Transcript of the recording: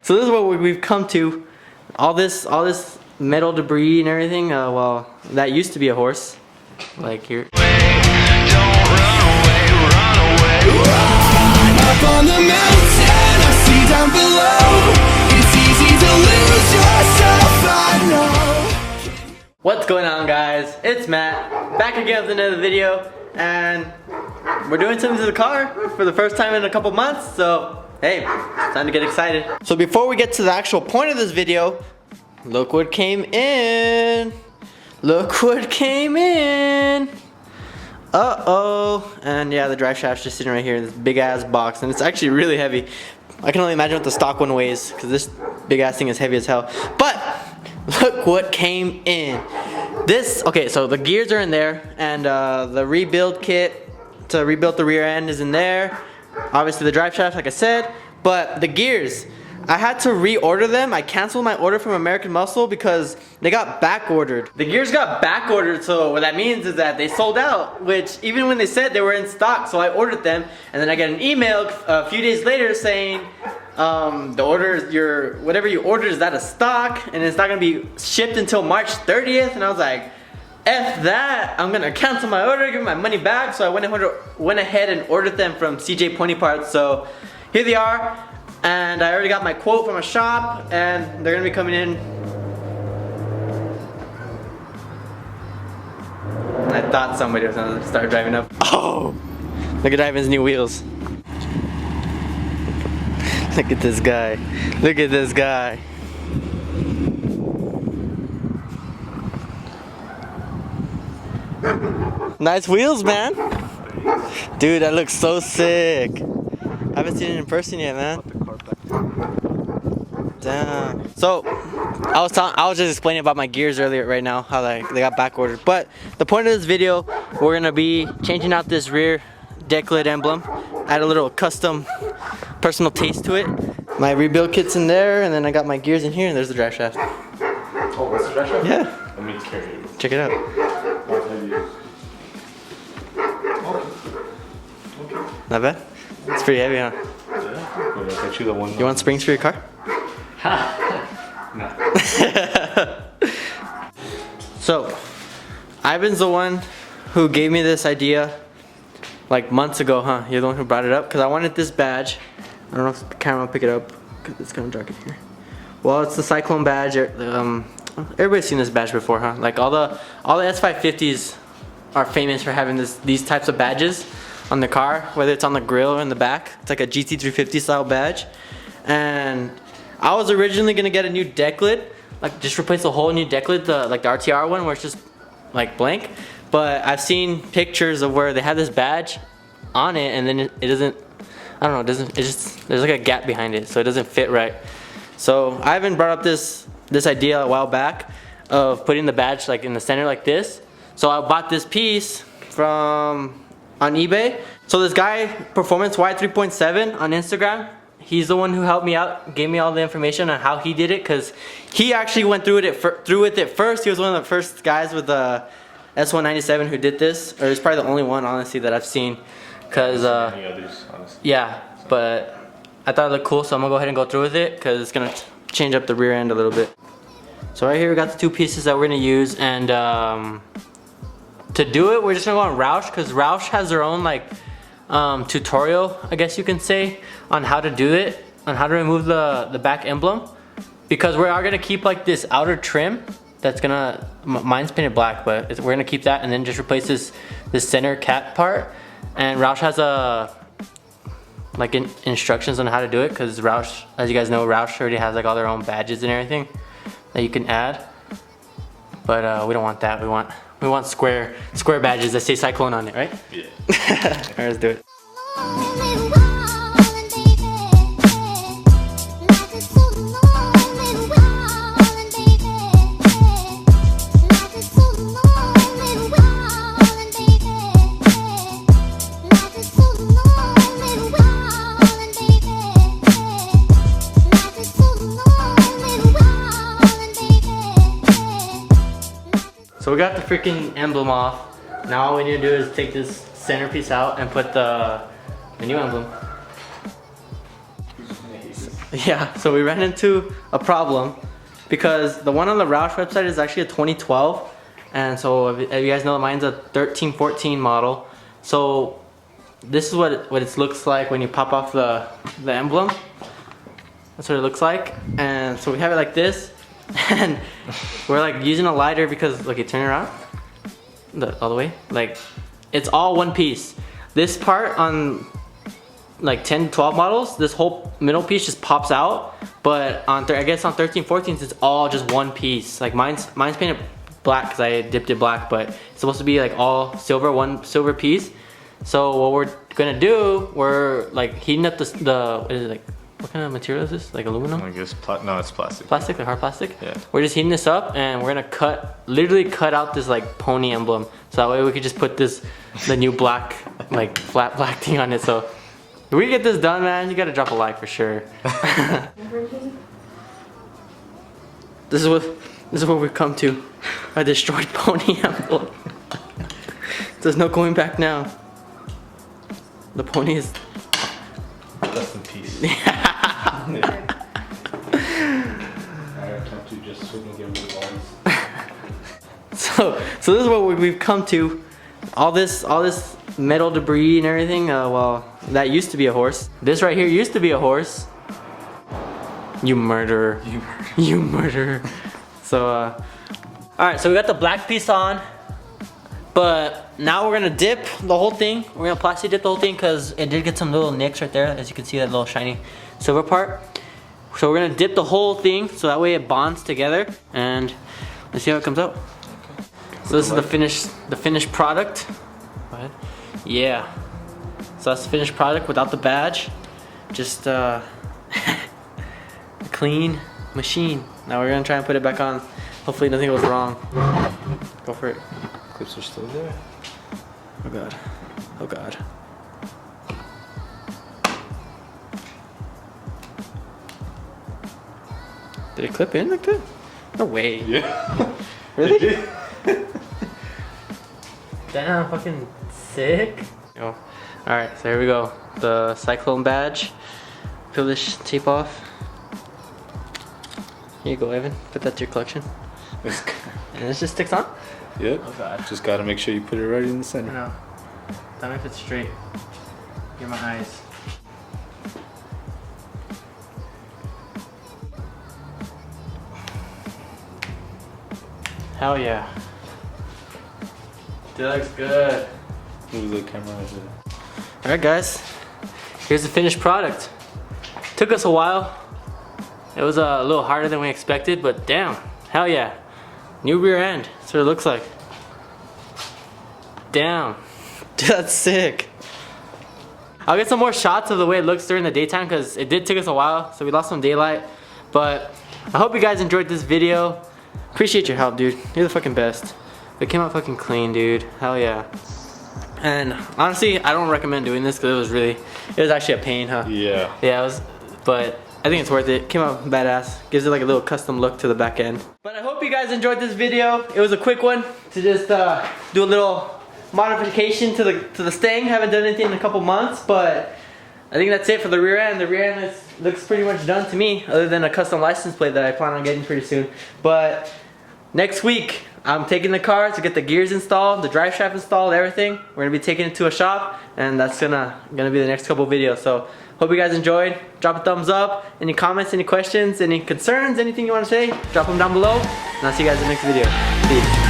So this is what we've come to. All this metal debris and everything. Well, that used to be a horse. Like here. Don't run away, run away. Run up on the mountain, I see down below. It's easy to lose yourself, I know. What's going on, guys? It's Matt, back again with another video, and we're doing something to the car for the first time in a couple months, so hey, it's time to get excited. So before we get to the actual point of this video, look what came in. Look what came in. Uh-oh. And yeah, the drive shaft's just sitting right here in this big ass box, and it's actually really heavy. I can only imagine what the stock one weighs, because this big ass thing is heavy as hell. But look what came in. Okay, so the gears are in there, and the rebuild kit to rebuild the rear end is in there. Obviously the drive shaft, like I said, but the gears, I had to reorder them. I canceled my order from American Muscle because they got back ordered. The gears got back ordered, so what that means is that they sold out, which even when they said they were in stock, so I ordered them, and then I get an email a few days later saying the order, whatever you ordered is out of stock, and it's not gonna be shipped until March 30th, and I was like, F that, I'm gonna cancel my order, give my money back. So I went ahead and ordered them from CJ Pony Parts. So here they are, and I already got my quote from a shop, and they're gonna be coming in. I thought somebody was gonna start driving up. Oh, look at Ivan's new wheels. Look at this guy. Look at this guy. Nice wheels, man. Dude, that looks so sick. I haven't seen it in person yet, man. Damn. So, I was just explaining about my gears earlier right now, how they got back ordered. But the point of this video, we're gonna be changing out this rear Decklid emblem. Add a little custom personal taste to it. My rebuild kit's in there, and then I got my gears in here, and there's the drive shaft. Oh, that's the drive shaft? Yeah. Let me carry it. Check it out. Not bad? It's pretty heavy, huh? Yeah. You want springs for your car? No. So, Ivan's the one who gave me this idea like months ago, huh? You're the one who brought it up? Because I wanted this badge. I don't know if the camera will pick it up, because it's kind of dark in here. Well, it's the Cyclone badge. Everybody's seen this badge before, huh? Like all the S550s are famous for having these types of badges on the car, whether it's on the grill or in the back. It's like a GT350 style badge. And I was originally gonna get a new Decklid, like just replace the whole new Decklid, like the RTR one where it's just like blank. But I've seen pictures of where they have this badge on it, and then it doesn't, I don't know, there's like a gap behind it, so it doesn't fit right. So Ivan brought up this idea a while back of putting the badge like in the center like this. So I bought this piece on eBay. So this guy, Performance Y 3.7 on Instagram, he's the one who helped me out, gave me all the information on how he did it, because he actually went through with it first. He was one of the first guys with the S197 who did this, or he's probably the only one, honestly, that I've seen. Cause any others, honestly. Yeah, but I thought it looked cool, so I'm gonna go ahead and go through with it, because it's gonna change up the rear end a little bit. So right here we got the two pieces that we're gonna use, and to do it, we're just gonna go on Roush, because Roush has their own like tutorial, I guess you can say, on how to do it, on how to remove the back emblem, because we are gonna keep like this outer trim that's gonna, mine's painted black, but we're gonna keep that, and then just replace this center cap part. And Roush has like instructions on how to do it, because Roush, as you guys know, Roush already has like all their own badges and everything that you can add. But we don't want that. We want square badges that say Cyclone on it, right? Yeah. Alright, let's do it. So we got the freaking emblem off. Now all we need to do is take this centerpiece out and put the new emblem. Yeah, so we ran into a problem because the one on the Roush website is actually a 2012, and so if you guys know, mine's a 13-14 model. So this is what it looks like when you pop off the emblem. That's what it looks like. And so we have it like this, and we're like using a lighter because look, you turn it around all the way, like it's all one piece. This part on like 10, 12 models, this whole middle piece just pops out, but on I guess on 13, 14s, it's all just one piece. Like mine's painted black because I dipped it black, but it's supposed to be like all silver, one silver piece. So what we're gonna do, we're like heating up the what is it, like, what kind of material is this? Like aluminum? I guess no, it's plastic. Plastic, like hard plastic? Yeah. We're just heating this up and we're gonna literally cut out this like pony emblem. So that way we could just put the new black, like flat black thing on it. So if we get this done, man, you gotta drop a like for sure. This is what we've come to. A destroyed pony emblem. There's no going back now. The pony is Rest in peace. So this is what we've come to. All this metal debris and everything. Well, that used to be a horse. This right here used to be a horse. You murderer. You murderer. So all right. So we got the black piece on, but now we're gonna dip the whole thing. We're gonna plastic dip the whole thing because it did get some little nicks right there, as you can see, that little shiny silver part. So we're gonna dip the whole thing so that way it bonds together, and let's see how it comes out. So this is the finished product. Go ahead. Yeah. So that's the finished product without the badge. Just a clean machine. Now we're gonna try and put it back on. Hopefully nothing goes wrong. Go for it. Clips are still there. Oh god. Oh god. Did it clip in like that? No way. Yeah. Really? Damn, fucking sick. Oh. Alright, so here we go. The cyclone badge. Peel this tape off. Here you go, Evan. Put that to your collection. And this just sticks on? Yep. Oh god. Just gotta make sure you put it right in the center. No. Tell me if it's straight. Get my eyes. Hell yeah. That looks good. Move the camera over there. Alright guys, here's the finished product. Took us a while. It was a little harder than we expected, but damn, hell yeah. New rear end, that's what it looks like. Damn, dude, that's sick. I'll get some more shots of the way it looks during the daytime because it did take us a while, so we lost some daylight. But I hope you guys enjoyed this video. Appreciate your help, dude. You're the fucking best. It came out fucking clean, dude. Hell yeah. And honestly, I don't recommend doing this because it was actually a pain, huh? Yeah. Yeah, it was, but I think it's worth it. Came out badass. Gives it like a little custom look to the back end. But I hope you guys enjoyed this video. It was a quick one to just do a little modification to the Mustang. Haven't done anything in a couple months, but I think that's it for the rear end. The rear end looks pretty much done to me, other than a custom license plate that I plan on getting pretty soon. But next week, I'm taking the car to get the gears installed, the drive shaft installed, everything. We're gonna be taking it to a shop, and that's gonna be the next couple videos. So hope you guys enjoyed. Drop a thumbs up. Any comments, any questions, any concerns, anything you want to say, drop them down below. And I'll see you guys in the next video. Peace.